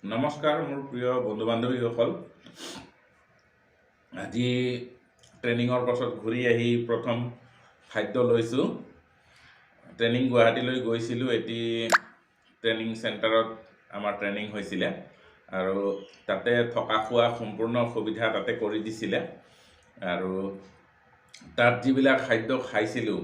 নমস্কাৰ মোৰ প্ৰিয় বন্ধু বান্ধৱীসকল। আজি ট্ৰেইনিঙৰ পাছত ঘূৰি আহি প্ৰথম খাদ্য লৈছোঁ। ট্ৰেইনিং গুৱাহাটীলৈ গৈছিলোঁ। এটি ট্ৰেইনিং চেণ্টাৰত আমাৰ ট্ৰেইনিং হৈছিলে আৰু তাতে থকা খোৱা সম্পূৰ্ণ সুবিধা তাতে কৰি দিছিলে। আৰু তাত যিবিলাক খাদ্য খাইছিলোঁ,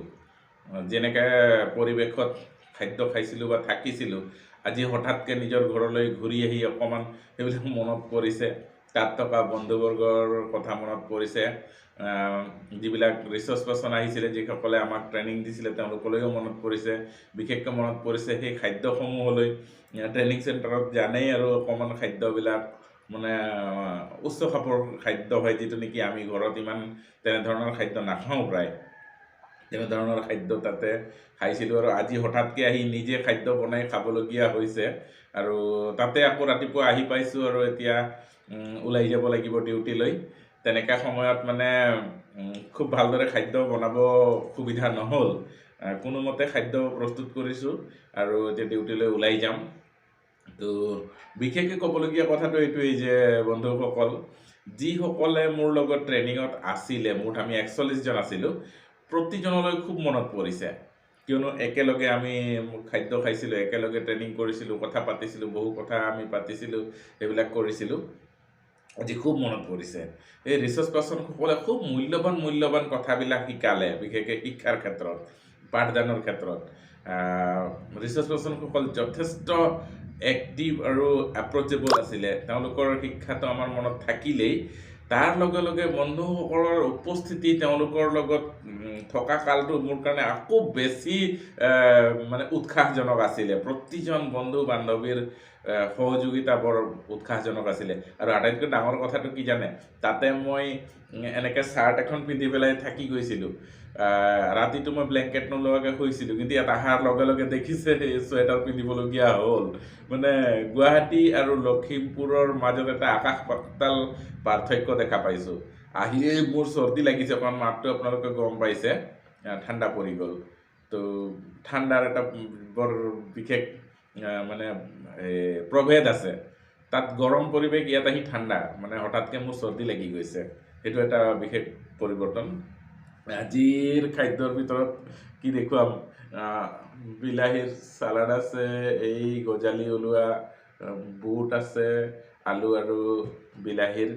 যেনেকৈ পৰিৱেশত খাদ্য খাইছিলোঁ বা থাকিছিলোঁ, আজি হঠাৎকৈ নিজৰ ঘৰলৈ ঘূৰি আহি অকণমান সেইবিলাক মনত পৰিছে। তাত থকা বন্ধুবৰ্গৰ কথা মনত পৰিছে। যিবিলাক ৰিচাৰ্চ পাৰ্চন আহিছিলে, যিসকলে আমাক ট্ৰেইনিং দিছিলে, তেওঁলোকলৈও মনত পৰিছে। বিশেষকৈ মনত পৰিছে সেই খাদ্যসমূহলৈ। ট্ৰেইনিং চেণ্টাৰত জানেই আৰু অকণমান খাদ্যবিলাক মানে উচ্চ খাপৰ খাদ্য হয়, যিটো নেকি আমি ঘৰত ইমান তেনেধৰণৰ খাদ্য নাখাওঁ প্ৰায়। তেনেধৰণৰ খাদ্য তাতে খাইছিলোঁ আৰু আজি হঠাৎকৈ আহি নিজে খাদ্য বনাই খাবলগীয়া হৈছে। আৰু তাতে আকৌ ৰাতিপুৱা আহি পাইছোঁ আৰু এতিয়া ওলাই যাব লাগিব ডিউটিলৈ। তেনেকুৱা সময়ত মানে খুব ভালদৰে খাদ্য বনাব সুবিধা নহ'ল। কোনোমতে খাদ্য প্ৰস্তুত কৰিছোঁ আৰু এতিয়া ডিউটিলৈ ওলাই যাম। তো বিশেষকৈ ক'বলগীয়া কথাটো এইটোৱেই যে বন্ধুসকল, যিসকলে মোৰ লগত ট্ৰেইনিঙত আছিলে, মুঠ আমি 41 জন আছিলোঁ, প্ৰতিজনলৈ খুব মনত পৰিছে। কিয়নো একেলগে আমি খাদ্য খাইছিলোঁ, একেলগে ট্ৰেইনিং কৰিছিলোঁ, কথা পাতিছিলোঁ, বহু কথা আমি পাতিছিলোঁ, সেইবিলাক কৰিছিলোঁ। আজি খুব মনত পৰিছে। এই ৰিচাৰ্চ পাৰ্চনসকলে খুব মূল্যৱান কথাবিলাক শিকালে, বিশেষকৈ শিক্ষাৰ ক্ষেত্ৰত, পাঠদানৰ ক্ষেত্ৰত। ৰিচাৰ্চ পাৰ্চনসকল যথেষ্ট এক্টিভ আৰু এপ্ৰ'চেবল আছিলে। তেওঁলোকৰ শিক্ষাটো আমাৰ মনত থাকিলেই, তাৰ লগে লগে বন্ধুসকলৰ উপস্থিতি তেওঁলোকৰ লগত থকা কালটো মোৰ কাৰণে আকৌ বেছি মানে উৎসাহজনক আছিলে। প্ৰতিজন বন্ধু বান্ধৱীৰ সহযোগিতা বৰ উৎসাহজনক আছিলে। আৰু আটাইতকৈ ডাঙৰ কথাটো কি জানে, তাতে মই এনেকৈ চাৰ্ট এখন পিন্ধি পেলাই থাকি গৈছিলোঁ। ৰাতিটো মই ব্লেংকেট নোলোৱাকৈ শুইছিলোঁ, কিন্তু ইয়াত অহাৰ লগে লগে দেখিছে চুৱেটাৰ পিন্ধিবলগীয়া হ'ল। মানে গুৱাহাটী আৰু লখিমপুৰৰ মাজত এটা আকাশ পাতাল পাৰ্থক্য দেখা পাইছোঁ। আহিয়েই মোৰ চৰ্দি লাগিছে, অকণ মাতটো আপোনালোকে গম পাইছে, ঠাণ্ডা পৰি গ'ল। তো ঠাণ্ডাৰ এটা বৰ বিশেষ মানে প্ৰভেদ আছে। তাত গৰম পৰিৱেশ, ইয়াত আহি ঠাণ্ডা, মানে হঠাৎকৈ মোৰ চৰ্দি লাগি গৈছে। সেইটো এটা বিশেষ পৰিৱৰ্তন। আজিৰ খাদ্যৰ ভিতৰত কি দেখুৱাম, বিলাহীৰ চালাড আছে, এই গজালি ওলোৱা বুট আছে, আলু আৰু বিলাহীৰ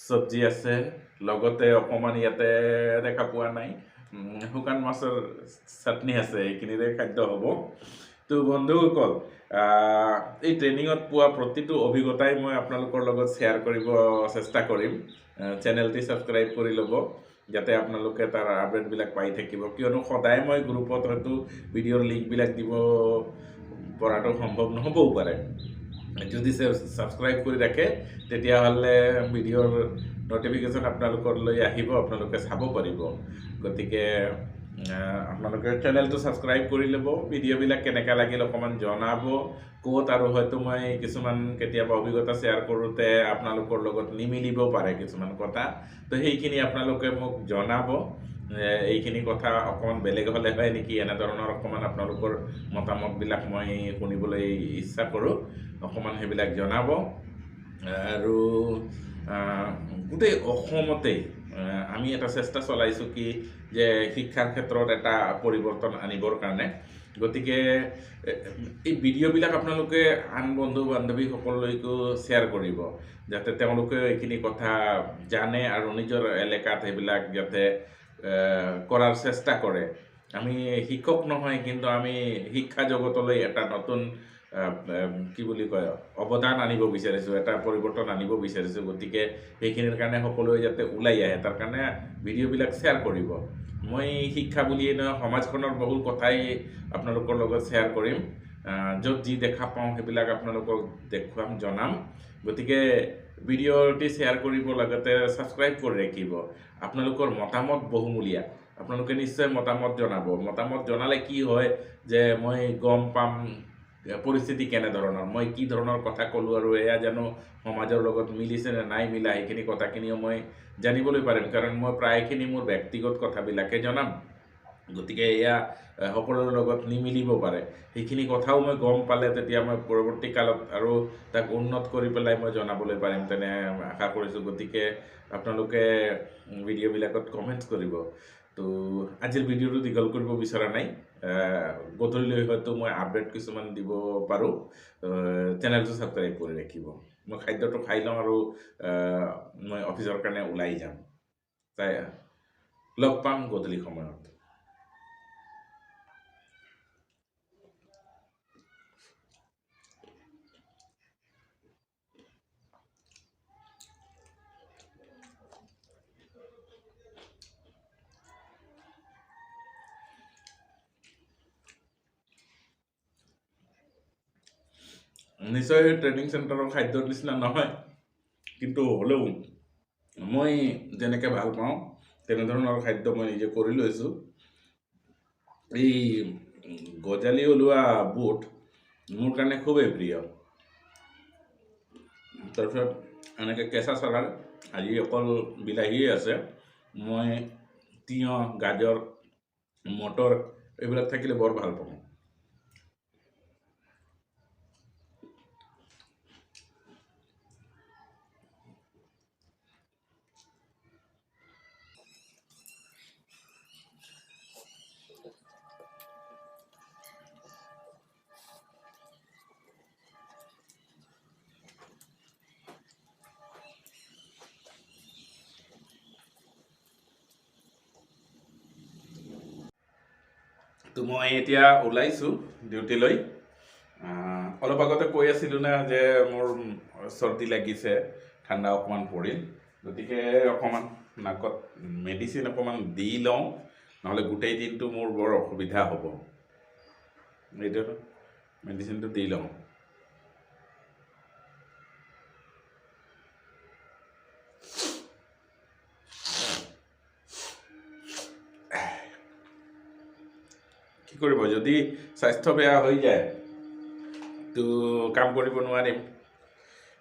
চব্জি আছে, লগতে অকণমান ইয়াতে দেখা পোৱা নাই শুকান মাছৰ চাটনি আছে। এইখিনিৰে খাদ্য হ'ব। তো বন্ধুসকল, এই ট্ৰেইনিঙত পোৱা প্ৰতিটো অভিজ্ঞতাই মই আপোনালোকৰ লগত শ্বেয়াৰ কৰিব চেষ্টা কৰিম। চেনেলটি ছাবস্ক্ৰাইব কৰি ল'ব, যাতে আপোনালোকে তাৰ আপডেটবিলাক পাই থাকিব। কিয়নো সদায় মই গ্ৰুপত হয়তো ভিডিঅ'ৰ লিংকবিলাক দিব পৰাটো সম্ভৱ নহ'বও পাৰে। যদি ছাবস্ক্ৰাইব কৰি ৰাখে, তেতিয়াহ'লে ভিডিঅ'ৰ ন'টিফিকেশ্যন আপোনালোকলৈ আহিব, আপোনালোকে চাব পাৰিব। গতিকে আপোনালোকে চেনেলটো ছাবস্ক্ৰাইব কৰি ল'ব। ভিডিঅ'বিলাক কেনেকুৱা লাগিল অকণমান জনাব। ক'ত আৰু হয়তো মই কিছুমান কেতিয়াবা অভিজ্ঞতা শ্বেয়াৰ কৰোঁতে আপোনালোকৰ লগত নিমিলিব পাৰে কিছুমান কথা, তো সেইখিনি আপোনালোকে মোক জনাব। এইখিনি কথা অকণমান বেলেগ হ'লে হয় নেকি, এনেধৰণৰ অকণমান আপোনালোকৰ মতামতবিলাক মই শুনিবলৈ ইচ্ছা কৰোঁ। অকণমান সেইবিলাক জনাব। আৰু গোটেই অসমতেই আমি এটা চেষ্টা চলাইছোঁ কি, যে শিক্ষাৰ ক্ষেত্ৰত এটা পৰিৱৰ্তন আনিবৰ কাৰণে। গতিকে এই ভিডিঅ'বিলাক আপোনালোকে আন বন্ধু বান্ধৱীসকললৈকো শ্বেয়াৰ কৰিব, যাতে তেওঁলোকে এইখিনি কথা জানে আৰু নিজৰ এলেকাত সেইবিলাক যাতে কৰাৰ চেষ্টা কৰে। আমি শিক্ষক নহয়, কিন্তু আমি শিক্ষা জগতলৈ এটা নতুন কি বুলি কয়, অৱদান আনিব বিচাৰিছোঁ, এটা পৰিৱৰ্তন আনিব বিচাৰিছোঁ। গতিকে সেইখিনিৰ কাৰণে সকলোৱে যাতে ওলাই আহে, তাৰ কাৰণে ভিডিঅ'বিলাক শ্বেয়াৰ কৰিব। মই শিক্ষা বুলিয়েই নহয়, সমাজখনৰ বহু কথাই আপোনালোকৰ লগত শ্বেয়াৰ কৰিম। য'ত যি দেখা পাওঁ সেইবিলাক আপোনালোকক দেখুৱাম, জনাম। গতিকে ভিডিঅ'টি শ্বেয়াৰ কৰিব, লগতে ছাবস্ক্ৰাইব কৰি ৰাখিব। আপোনালোকৰ মতামত বহুমূলীয়া, আপোনালোকে নিশ্চয় মতামত জনাব। মতামত জনালে কি হয়, যে মই গম পাম পৰিস্থিতি কেনেধৰণৰ, মই কি ধৰণৰ কথা ক'লোঁ আৰু এয়া জানো সমাজৰ লগত মিলিছে নে নাই মিলা, সেইখিনি কথাখিনিও মই জানিবলৈ পাৰিম। কাৰণ মই প্ৰায়খিনি মোৰ ব্যক্তিগত কথাবিলাকে জনাম। গতিকে এয়া সকলোৰে লগত নিমিলিব পাৰে। সেইখিনি কথাও মই গম পালে তেতিয়া মই পৰৱৰ্তী কালত আৰু তাক উন্নত কৰি পেলাই মই জনাবলৈ পাৰিম তেনে আশা কৰিছোঁ। গতিকে আপোনালোকে ভিডিঅ'বিলাকত কমেণ্টছ কৰিব। তো আজিৰ ভিডিঅ'টো দীঘল কৰিব বিচৰা নাই, গধূলিলৈ হয়তো মই আপডেট কিছুমান দিব পাৰোঁ। চেনেলটো ছাবস্ক্ৰাইব কৰি ৰাখিব। মই খাদ্যটো খাই লওঁ আৰু মই অফিচৰ কাৰণে ওলাই যাম। তাই লগ পাম গধূলি সময়ত। নিশ্চয় ট্ৰেইনিং চেণ্টাৰৰ খাদ্যৰ নিচিনা নহয়, কিন্তু হ'লেও মই যেনেকৈ ভাল পাওঁ তেনেধৰণৰ খাদ্য মই নিজে কৰি লৈছোঁ। এই গজালি ওলোৱা বুট মোৰ কাৰণে খুবেই প্ৰিয়। তাৰপিছত এনেকৈ কেঁচা চালাড, আজি অকল বিলাহীয়ে আছে, মই তিয়ঁহ, গাজৰ, মটৰ এইবিলাক থাকিলে বৰ ভাল পাওঁ। তো মই এতিয়া ওলাইছোঁ ডিউটিলৈ। অলপ আগতে কৈ আছিলোঁ না যে মোৰ চৰ্দি লাগিছে, ঠাণ্ডা অকণমান পৰিল, গতিকে অকণমান নাকত মেডিচিন অকণমান দি লওঁ, নহ'লে গোটেই দিনটো মোৰ বৰ অসুবিধা হ'ব। এইটো মেডিচিনটো দি লওঁ। কি কৰিব, যদি স্বাস্থ্য বেয়া হৈ যায় তো কাম কৰিব নোৱাৰিম।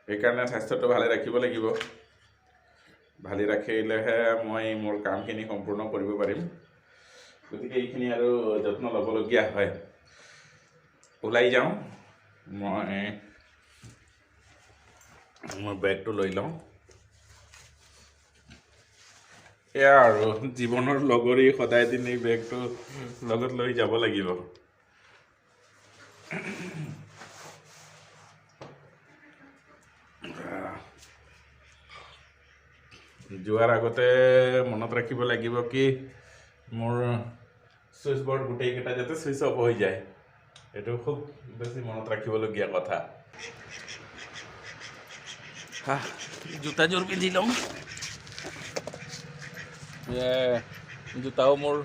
সেইকাৰণে স্বাস্থ্যটো ভালে ৰাখিব লাগিব। ভালে ৰাখিলেহে মই মোৰ কামখিনি সম্পূৰ্ণ কৰিব পাৰিম। গতিকে এইখিনি আৰু যত্ন ল'বলগীয়া হয়। ওলাই যাওঁ, মই বেগটো লৈ লওঁ। এয়া আৰু জীৱনৰ লগৰী, সদায় দিন এই বেগটো লগত লৈ যাব লাগিব। যোৱাৰ আগতে মনত ৰাখিব লাগিব কি মোৰ ছুইচ বৰ্ড গোটেইকেইটা যাতে ছুইচ অফ হৈ যায়। এইটো খুব বেছি মনত ৰাখিবলগীয়া কথা। জোতাযোৰ পিন্ধি লওঁ। জোতাও মোৰ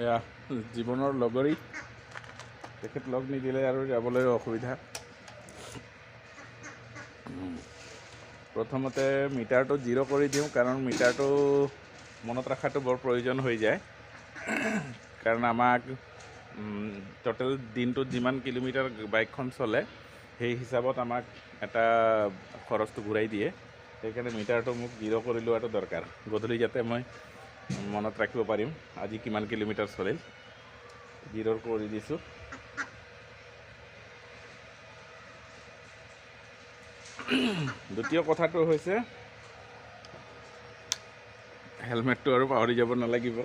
এয়া জীৱনৰ লগৰী, তেখেত লগ নিদিলে আৰু যাবলৈ অসুবিধা। প্ৰথমতে মিটাৰটো 0 কৰি দিওঁ, কাৰণ মিটাৰটো মনত ৰখাটো বৰ প্ৰয়োজন হৈ যায়। কাৰণ আমাক টোটেল দিনটোত যিমান কিলোমিটাৰ বাইকখন চলে সেই হিচাপত আমাক এটা খৰচটো ঘূৰাই দিয়ে। সেইকাৰণে মিটাৰটো মোক 0 কৰি লোৱাটো দৰকাৰ, গধূলি যাতে মই মনত ৰাখিব পাৰিম আজি কিমান কিলোমিটাৰ চলিল। 0 কৰি দিছোঁ। দ্বিতীয় কথাটো হৈছে হেলমেটটো আৰু পাহৰি যাব নালাগিব।